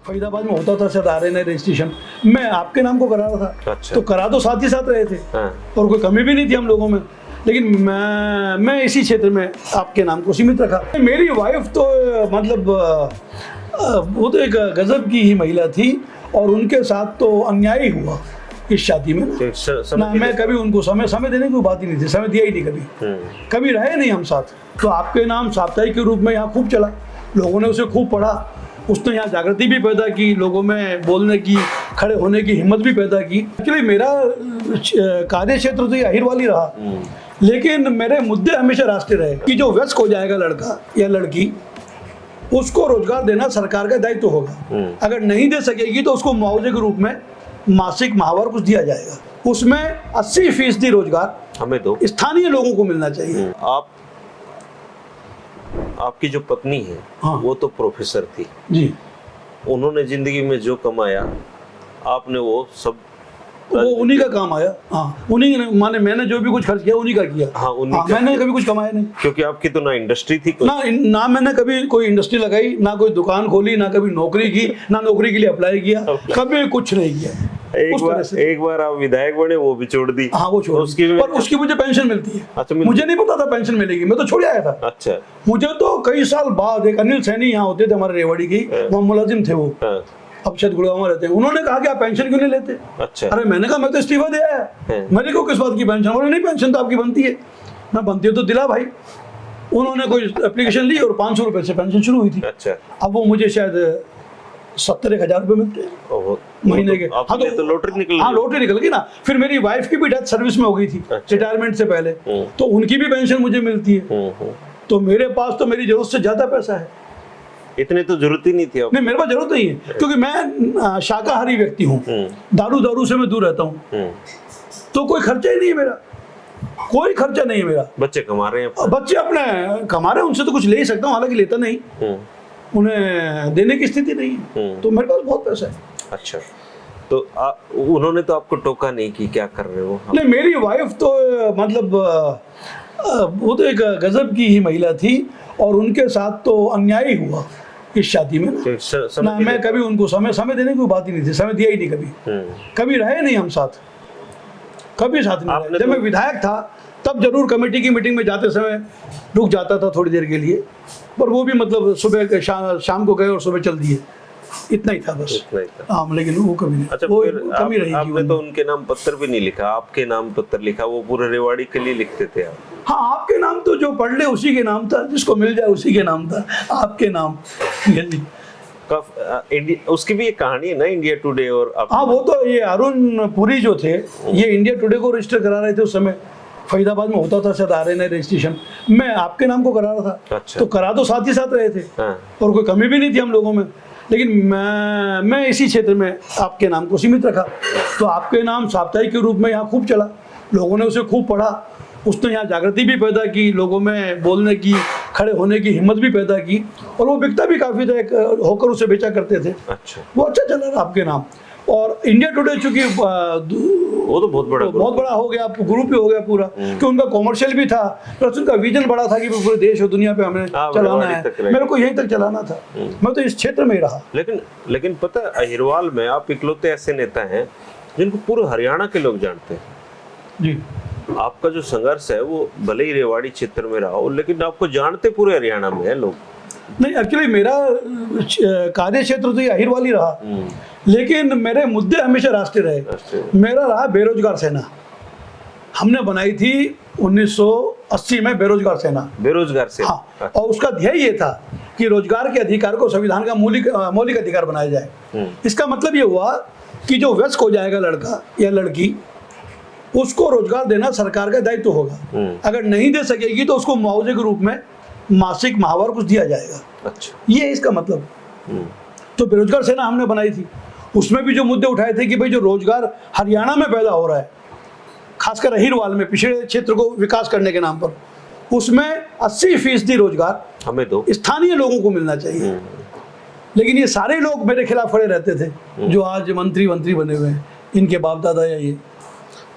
फरीदाबाद में होता था शायद RNA रजिस्ट्रेशन, मैं आपके नाम को करा रहा था। अच्छा। तो करा तो साथ ही साथ रहे थे। हाँ। और कोई कमी भी नहीं थी हम लोगों में, लेकिन मैं इसी क्षेत्र में आपके नाम को सीमित रखा। मेरी वाइफ तो मतलब वो तो एक गजब की ही महिला थी और उनके साथ तो अन्याय ही हुआ इस शादी में ना। मैं कभी उनको समय देने की बात ही नहीं थी, समय दिया ही नहीं कभी रहे नहीं हम साथ। तो आपके नाम साप्ताहिक के रूप में यहाँ खूब चला, लोगों ने उसे खूब पढ़ा, उसने यहाँ जागृति भी पैदा की, लोगों में बोलने की, खड़े होने की हिम्मत भी पैदा की। एक्चुअली मेरा कार्य क्षेत्र तो ये अहिरवाल ही रहा, लेकिन मेरे मुद्दे हमेशा राष्ट्रीय रहे कि जो व्यस्क हो जाएगा लड़का या लड़की, उसको रोजगार देना सरकार का दायित्व होगा। अगर नहीं दे सकेगी तो उसको मुआवजे के रूप में मासिक माहवार कुछ दिया जाएगा, उसमें 80% रोजगार हमें दो, स्थानीय लोगों को मिलना चाहिए। आपकी जो पत्नी है, हाँ। वो तो प्रोफेसर थी जी, उन्होंने जिंदगी में जो कमाया आपने वो सब वो उन्हीं का काम आया। हाँ, उन्हीं ने, माने मैंने जो भी कुछ खर्च किया उन्हीं का किया। हाँ, उन्हीं का मैंने कभी कुछ कमाया नहीं, क्योंकि आपकी तो ना इंडस्ट्री थी कोई। ना मैंने कभी कोई इंडस्ट्री लगाई, ना कोई दुकान खोली, ना कभी नौकरी की, ना नौकरी के लिए अप्लाई किया, कभी कुछ नहीं किया। एक बार आप विधायक बने, वो भी छोड़ दी। हाँ, वो छोड़ दी, पर उसकी मुझे पेंशन मिलती है। अच्छा, मुझे नहीं पता था पेंशन मिलेगी, मैं तो छोड़ आया था। अच्छा। मुझे तो कई साल बाद एक अनिल सैनी यहाँ होते थे हमारे रेवाड़ी की, वहाँ मुलाजिम थे वो, अब शायद गुड़गांव में रहते हैं। उन्होंने कहा कि आप पेंशन क्यों नहीं लेते? अच्छा। अरे मैंने कहा मैं तो इस्तीफा दे आया, मेरे को किस बात की पेंशन? बोले नहीं, पेंशन तो आपकी बनती है। मैं बनती है तो दिला भाई। उन्होंने कोई एप्लीकेशन ली और 500 रुपए से पेंशन शुरू हुई थी। अच्छा। अब वो मुझे शायद 70-1,000 रुपए मिलते हैं महीने के। हाँ, तो लॉटरी निकल गई। हाँ, लॉटरी निकल गई ना। फिर मेरी वाइफ की भी डेथ सर्विस में हो गई थी, रिटायरमेंट से पहले, तो उनकी भी पेंशन मुझे मिलती है। तो मेरे पास तो मेरी जरूरत से ज्यादा पैसा है। इतने तो जरूरत ही नहीं थी। नहीं, मेरे पास जरूरत नहीं है, क्योंकि मैं शाकाहारी व्यक्ति हूँ, दारू से मैं दूर रहता हूँ, तो कोई खर्चा ही नहीं है मेरा, कोई खर्चा नहीं है मेरा। बच्चे कमा रहे हैं, बच्चे अपने कमा रहे हैं, उनसे तो कुछ ले ही सकता हूँ, हालांकि लेता नहीं, उन्हें देने की स्थिति नहीं है, तो मेरे पास बहुत पैसा है। अच्छा, तो उन्होंने तो आपको टोका नहीं कि क्या कर रहे हो? नहीं, मेरी वाइफ तो मतलब वो तो एक गजब की ही महिला थी और उनके साथ तो अन्याय ही हुआ इस शादी में ना। मैं कभी उनको समय देने की बात ही नहीं थी, समय दिया ही नहीं कभी रहे नहीं हम साथ, कभी साथ नहीं रहे। जब मैं विधायक था तब जरूर कमेटी की मीटिंग में जाते समय रुक जाता था थोड़ी देर के लिए, पर वो भी मतलब सुबह शाम को गए और सुबह चल दिए, इतना ही था बस। हाँ, लेकिन वो कभी नहीं। अच्छा, वो फिर कमी रही। आपने तो उनके नाम पत्र भी नहीं लिखा, आपके नाम पत्र लिखा, वो पूरे रेवाड़ी के लिए लिखते थे आप। हाँ, आपके नाम तो जो पढ़ ले उसी के नाम था, जिसको मिल जाए उसी के नाम था, आपके नाम। उसकी भी एक कहानी है ना, इंडिया टुडे और हाँ, वो तो ये अरुण पुरी जो थे, ये इंडिया टुडे को रजिस्टर करा रहे थे उस समय। फरीदाबाद में होता था शायद RNA रजिस्ट्रेशन, मैं आपके नाम को करा रहा था। अच्छा। तो करा तो साथ ही साथ रहे थे। हाँ। और कोई कमी भी नहीं थी हम लोगों में, लेकिन मैं इसी क्षेत्र में आपके नाम को सीमित रखा। तो आपके नाम साप्ताहिक के रूप में यहाँ खूब चला, लोगों ने उसे खूब पढ़ा, उसने यहाँ जागृति भी पैदा की, लोगों में बोलने की, खड़े होने की हिम्मत भी पैदा की, और वो बिकता भी काफ़ी था, होकर उसे बेचा करते थे। अच्छा। वो अच्छा चला रहा आपके नाम। और इंडिया टुडे चूंकि वो तो बहुत बड़ा हो गया, ग्रुप ही हो गया पूरा, कि उनका कॉमर्शियल भी था, प्लस उनका विजन बड़ा था कि पूरे देश और दुनिया पे हमें चलाना है, मेरे को यहीं तक चलाना था। मैं तो इस क्षेत्र में ही रहा। लेकिन पता है, अहिरवाल में आप इकलौते ऐसे नेता हैं जिनको पूरे हरियाणा के लोग जानते हैं। जी, आपका जो संघर्ष है वो भले ही रेवाड़ी क्षेत्र में रहा हो, लेकिन आपको जानते पूरे हरियाणा में है लोग। नहीं, एक्चुअली मेरा कार्य क्षेत्र तो ये अहिरवाल ही रहा, लेकिन मेरे मुद्दे हमेशा राष्ट्रीय रहे। मेरा रहा बेरोजगार सेना, हमने बनाई थी 1980 में बेरोजगार सेना। हाँ, और उसका ध्येय ये था कि रोजगार के अधिकार को संविधान का मौलिक अधिकार बनाया जाए। इसका मतलब ये हुआ कि जो व्यस्क हो जाएगा लड़का या लड़की, उसको रोजगार देना सरकार का दायित्व होगा। अगर नहीं दे सकेगी तो उसको मुआवजे के रूप में मासिक माहवार कुछ दिया जाएगा। अच्छा, ये इसका मतलब। तो बेरोजगार सेना हमने बनाई थी, उसमें भी जो मुद्दे उठाए थे कि भाई जो रोजगार हरियाणा में पैदा हो रहा है, खासकर अहिरवाल में पिछड़े क्षेत्र को विकास करने के नाम पर, उसमें 80% रोजगार हमें दो, स्थानीय लोगों को मिलना चाहिए। लेकिन ये सारे लोग मेरे खिलाफ खड़े रहते थे, जो आज मंत्री बने हुए हैं, इनके बाप दादा या ये।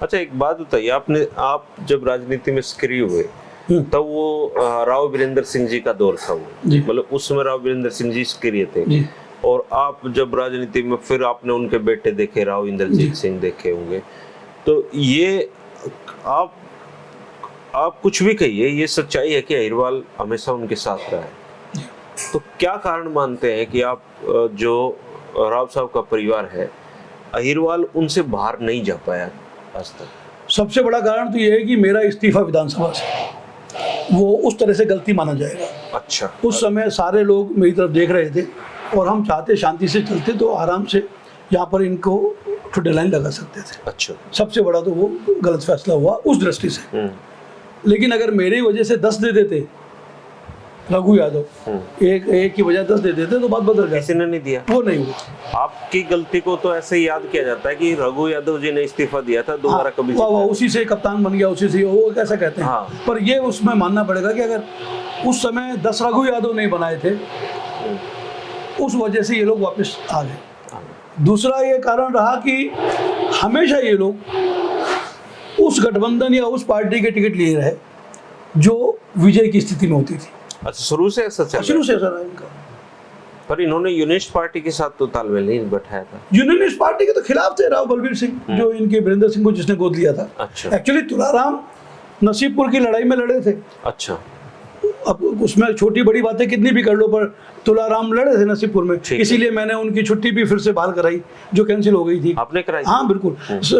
अच्छा, एक बात बताइए, आप जब राजनीति में सक्रिय हुए तब वो राव वीरेंद्र सिंह जी का दौर था, वो मतलब उस समय राव वीरेंद्र सिंह जी सक्रिय थे, और आप जब राजनीति में, फिर आपने उनके बेटे देखे, राव इंद्रजीत सिंह देखे होंगे, तो ये आप कुछ भी कहिए, ये सच्चाई है कि अहिरवाल हमेशा उनके साथ रहा है। तो क्या कारण मानते हैं कि आप जो राव साहब का परिवार है, अहिरवाल उनसे बाहर नहीं जा पाया आज तक? सबसे बड़ा कारण तो ये है कि मेरा इस्तीफा विधानसभा से वो उस तरह से गलती माना जाएगा। अच्छा। उस समय सारे लोग मेरी तरफ देख रहे थे और हम चाहते शांति से चलते तो आराम से यहाँ पर इनको डेडलाइन लगा सकते थे। अच्छा। सबसे बड़ा तो वो गलत फैसला हुआ उस दृष्टि से। लेकिन अगर मेरी वजह से 10 दे देते रघु यादव, एक की वजह 10 दे देते तो बात बदल जाती। किसी ने नहीं दिया, वो नहीं हुआ। आपकी गलती को तो ऐसे ही याद किया जाता है कि रघु यादव जी ने इस्तीफा दिया था, दोबारा कभी उसी से कप्तान बन गया, उसी से वो कैसा कहते हैं। हाँ। पर ये उसमें मानना पड़ेगा कि अगर उस समय 10 रघु यादव नहीं बनाए थे, उस वजह से ये लोग वापस आ गए। दूसरा ये कारण रहा कि हमेशा ये लोग उस गठबंधन या उस पार्टी के टिकट लिए रहे जो विजय की स्थिति में होती थी। अच्छा, शुरू से ऐसा चल? शुरू से ऐसा रहा इनका। पर इन्होंने यूनिस्ट बैठाया के साथ तो तालमेल नहीं बैठाया था। यूनिस्ट पार्टी के तो खिलाफ थे राव बलबीर सिंह, जो इनके वीरेंद्र सिंह को जिसने गोद लिया था। अच्छा। एक्चुअली तुलाराम नसीबपुर की लड़ाई में लड़े थे। अच्छा। अब उसमें छोटी बड़ी बातें कितनी भी कर लो, पर तुलाराम लड़े थे नसीबपुर में, इसीलिए मैंने उनकी छुट्टी भी फिर से बहाल कराई जो कैंसिल हो गई थी। आपने कराई? हाँ बिल्कुल।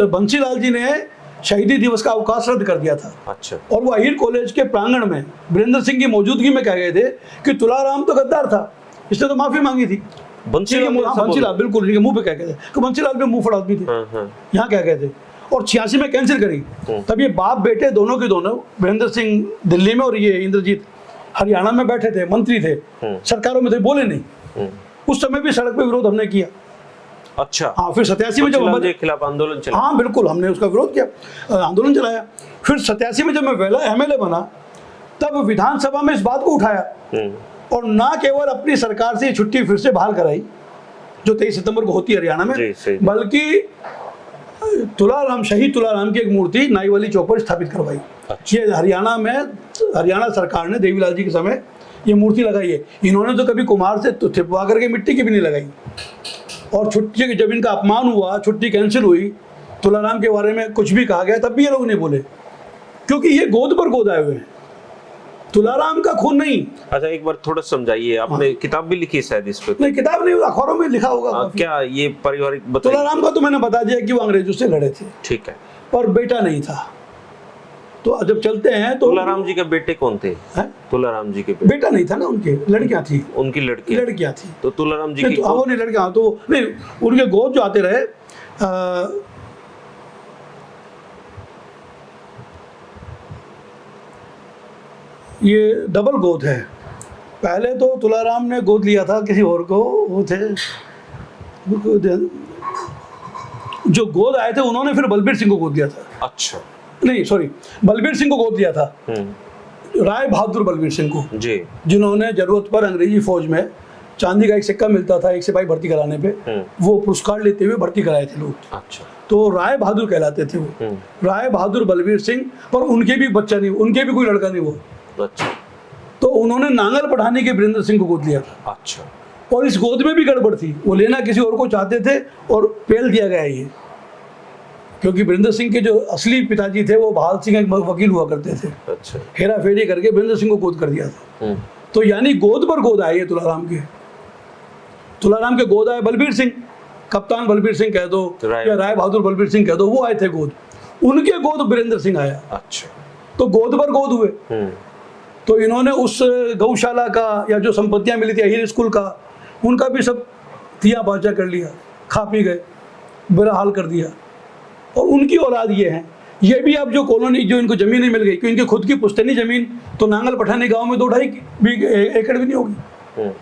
बंसीलाल जी ने शहीदी दिवस का अवकाश रद्द कर दिया था। अच्छा। और वो अहिर कॉलेज के प्रांगण में वीरेंद्र सिंह की मौजूदगी में कह गए थे कि तुलाराम तो गद्दार था, इसने तो माफी मांगी थी। बंसीलाल बिल्कुल मुंह पे कह गए थे कि बंसीलाल पे मुंह फड़ा आदमी थे, यहाँ कह गए थे। और 86 में कैंसिल करी। तब ये बाप बेटे दोनों के दोनों, वीरेंद्र सिंह दिल्ली में और ये इंद्रजीत हरियाणा में बैठे थे, मंत्री थे, सरकारों में थे, बोले नहीं। उस समय भी सड़क पे विरोध हमने किया। अच्छा। हाँ, फिर 87 में जब हमारे खिलाफ आंदोलन चला। हाँ बिल्कुल, हमने उसका विरोध किया, आंदोलन चलाया। फिर 87 में जब मैं पहला MLA बना, तब विधानसभा में इस बात को उठाया और ना केवल अपनी सरकार से छुट्टी फिर से बहाल कराई जो 23 सितंबर को होती है हरियाणा में, बल्कि तुलाराम, शहीद तुलाराम की एक मूर्ति नाईवाली चौक पर स्थापित करवाई। ये हरियाणा में, हरियाणा सरकार ने देवीलाल जी के समय ये मूर्ति लगाई है। इन्होंने तो कभी कुम्हार से थिपवा करके मिट्टी की भी नहीं लगाई। और छुट्टी जब इनका अपमान हुआ, छुट्टी कैंसिल हुई, तुलाराम के बारे में कुछ भी कहा गया, तब भी ये लोग नहीं बोले, क्योंकि ये गोद पर गोद आए हुए हैं, तुलाराम का खून नहीं। अच्छा, एक बार थोड़ा समझाइए। आपने किताब भी लिखी शायद इस पे? नहीं, किताब नहीं, अखबारों में लिखा होगा। क्या ये पारिवारिक? तुलाराम का तो मैंने बता दिया कि वो अंग्रेजों से लड़े थे। ठीक है। पर बेटा नहीं था। तो जब चलते हैं तो तुलाराम जी के बेटे कौन थे? तुलाराम जी के बेटा नहीं था ना, उनके लड़कियां थी। उनकी लड़कियां थी। तो तुलाराम जी की वो नहीं, लड़कियां तो नहीं, उनके गोद जो आते रहे, ये डबल गोद है। पहले तो तुलाराम ने गोद लिया था किसी और को, वो थे जो गोद आए थे, उन्होंने फिर बलबीर सिंह को गोद लिया था। अच्छा। नहीं सॉरी, बलबीर सिंह को गोद लिया था, राय बहादुर बलबीर सिंह को जी, जिन्होंने जरूरत पर अंग्रेजी फौज में चांदी का एक सिक्का मिलता था एक सिपाही भर्ती कराने पे, वो पुरस्कार लेते हुए भर्ती कराए थे लोग। अच्छा। तो राय बहादुर कहलाते थे वो, राय बहादुर बलबीर सिंह। पर उनके भी बच्चा नहीं, उनके भी कोई लड़का नहीं वो। अच्छा। तो उन्होंने नांगल पठानी के वीरेंद्र सिंह को गोद लिया था। अच्छा। और इस गोद में भी गड़बड़ थी, वो लेना किसी और को चाहते थे और पेल दिया गया ये, क्योंकि वीरेंद्र सिंह के जो असली पिताजी थे वो बहाल सिंह एक वकील हुआ करते थे। अच्छा। हेरा फेरी करके वीरेंद्र सिंह को गोद कर दिया था। तो यानी गोद पर गोद आए तुलाराम के, तुलाराम के गोद आए बलबीर सिंह, कप्तान बलबीर सिंह कह दो या राय बहादुर बलबीर सिंह कह दो, वो आए थे गोद, उनके गोद वीरेंद्र सिंह आया। अच्छा। तो गोद पर गोद हुए। तो इन्होंने उस गौशाला का या जो संपत्तियां मिली थी अहिर स्कूल का, उनका भी सब तिया बाचा कर लिया, खा पी गए, बुरा हाल कर दिया। और उनकी औलाद ये हैं, ये भी अब जो कॉलोनी, जो इनको जमीनें मिल गई, क्योंकि इनकी खुद की पुश्तैनी जमीन तो नांगल पठानी गांव में 2-2.5 एकड़ भी नहीं होगी।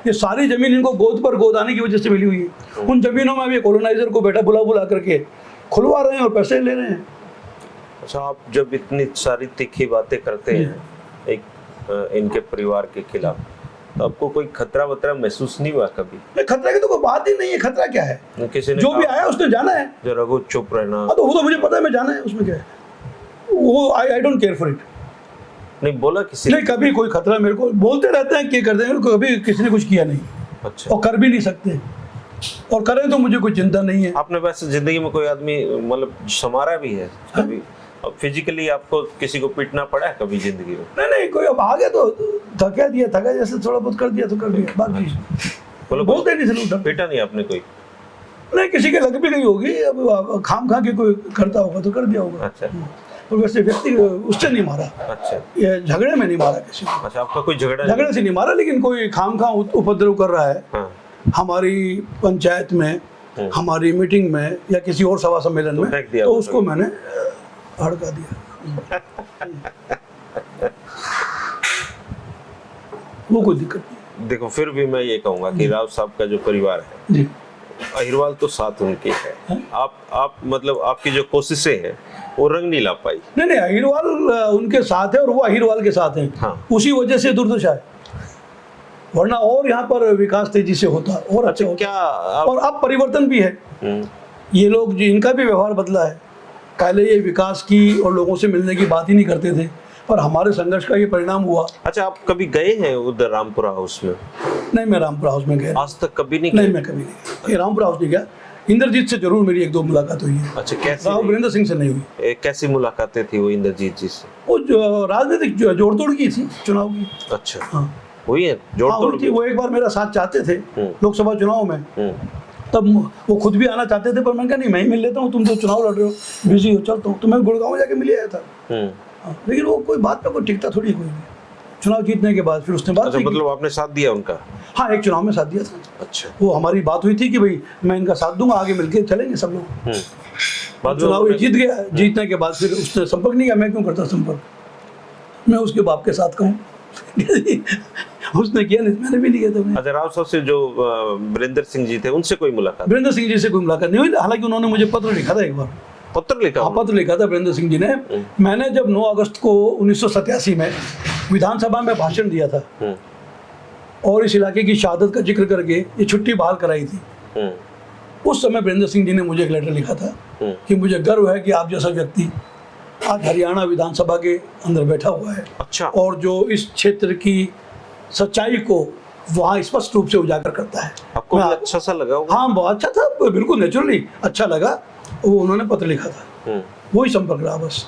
ये सारी जमीन इनको गोद पर गोद आने की वजह से मिली हुई है। उन जमीनों में अभी कॉलोनाइजर को बैठा बुला करके खुलवा रहे हैं और पैसे ले रहे हैं। अच्छा, आप जब इतनी सारी तीखी बातें करते हैं एक इनके परिवार के खिलाफ, तो आपको कोई खतरा वतरा महसूस नहीं हुआ कभी? खतरा की तो कोई बात ही नहीं है, खतरा क्या है, जो भी आया उसने जाना है। जो रघु चुप रहना, तो वो तो मुझे पता है, मैं जाना है, उसमें क्या है, वो I don't care for it. नहीं बोला किसी नहीं, कभी कोई खतरा, मेरे को बोलते रहते हैं कि करते हैं, कभी किसी ने कुछ किया नहीं। अच्छा। और कर भी नहीं सकते, और करें तो मुझे कोई चिंता नहीं है। आपने वैसे जिंदगी में कोई आदमी मतलब संवारा भी है कभी? फिजिकली आपको किसी को पीटना पड़ा है कभी जिंदगी में? नहीं, कोई अब आ गया तो थका जैसे थोड़ा बहुत कर दिया तो कर दिया, बाकी मतलब बोलते नहीं सलूट। पीटा नहीं आपने कोई? नहीं, किसी के लग भी गई होगी, अब खाम खा के कोई करता होगा तो कर दिया होगा। अच्छा। तो वैसे व्यक्ति उससे नहीं मारा। अच्छा। ये झगड़े में नहीं मारा किसी को। अच्छा, आपका कोई झगड़े से नहीं मारा, लेकिन कोई खाम खा उपद्रव कर रहा है। हाँ। हमारी पंचायत में, हमारी मीटिंग में या किसी और सभा सम्मेलन में, तो उसको मैंने हड़का दिया। वो कोई दिक्कत नहीं। देखो, फिर भी मैं ये कहूंगा कि राव साहब का जो परिवार है जी, अहिरवाल तो साथ उनके है। आप मतलब आपकी जो कोशिशें हैं वो रंग नहीं ला पाई। नहीं, अहिरवाल उनके साथ है और वो अहिरवाल के साथ हैं। हाँ। उसी वजह से दुर्दशा है, वरना और यहाँ पर विकास तेजी से होता और अच्छा होता। क्या और अब परिवर्तन भी है। ये लोग जो इनका भी व्यवहार बदला है। पहले ये विकास की और लोगों से मिलने की बात ही नहीं करते थे, पर हमारे संघर्ष का ये परिणाम हुआ। अच्छा, आप कभी गए हैं उधर रामपुरा हाउस में? नहीं, मैं रामपुरा हाउस में गया आज तक कभी नहीं? नहीं, मैं कभी नहीं गया। रामपुरा हाउस नहीं गया। इंद्रजीत से जरूर मेरी 1-2 मुलाकात हुई है। अच्छा, कैसी? राव वीरेंद्र सिंह से नहीं हुई। कैसी मुलाकातें थी वो इंद्रजीत जी से? वो राजनीतिक जोड़ तोड़ की थी, चुनाव की। अच्छा। हाँ, हुई है जोड़ तोड़ थी। वो एक बार मेरा साथ चाहते थे लोकसभा चुनाव में, तब वो खुद भी आना चाहते थे, पर मैंने कहा नहीं, मैं ही मिल लेता हूँ, तुम तो चुनाव लड़ रहे हो, बिजी हो, चलता हूँ। तो मैं गुड़गांव जाके मिल आया था। हाँ, लेकिन वो कोई बात पे कोई टिकता थोड़ी कोई नहीं। चुनाव जीतने के बाद फिर उसने बात अच्छा, की। मतलब आपने साथ दिया उनका? हाँ, एक चुनाव में साथ दिया था। अच्छा। वो हमारी बात हुई थी कि भाई मैं इनका साथ दूंगा, आगे मिलके चलेंगे सब लोग। बाद में चुनाव ये जीत गया। जीतने के बाद फिर उसने संपर्क नहीं किया। मैं क्यों करता संपर्क, मैं उसके बाप के साथ कहूँ। उसने किया नहीं, मैंने भी नहीं किया था। अच्छा, राव साहब से जो वीरेंद्र सिंह जी थे उनसे कोई मुलाकात? वीरेंद्र सिंह जी से कोई मुलाकात नहीं हुई, हालांकि उन्होंने मुझे पत्र लिखा था एक बार। पत्र लिखा? हाँ, पत्र लिखा था वीरेंद्र सिंह जी ने। मैंने जब 9 अगस्त को 1987 में विधानसभा में भाषण दिया था और इस इलाके की शहादत का जिक्र करके ये छुट्टी बहाल कराई थी, उस समय वीरेंद्र सिंह जी ने मुझे एक लेटर लिखा था कि मुझे गर्व है कि आप जैसा व्यक्ति आज हरियाणा विधानसभा के अंदर बैठा हुआ है। अच्छा। और जो इस क्षेत्र की सच्चाई को वहाँ स्पष्ट रूप से उजागर करता है। आपको अच्छा सा लगा होगा? हाँ, बहुत अच्छा था, बिल्कुल नेचुरली अच्छा लगा। वो उन्होंने पत्र लिखा था, वही संपर्क रहा बस।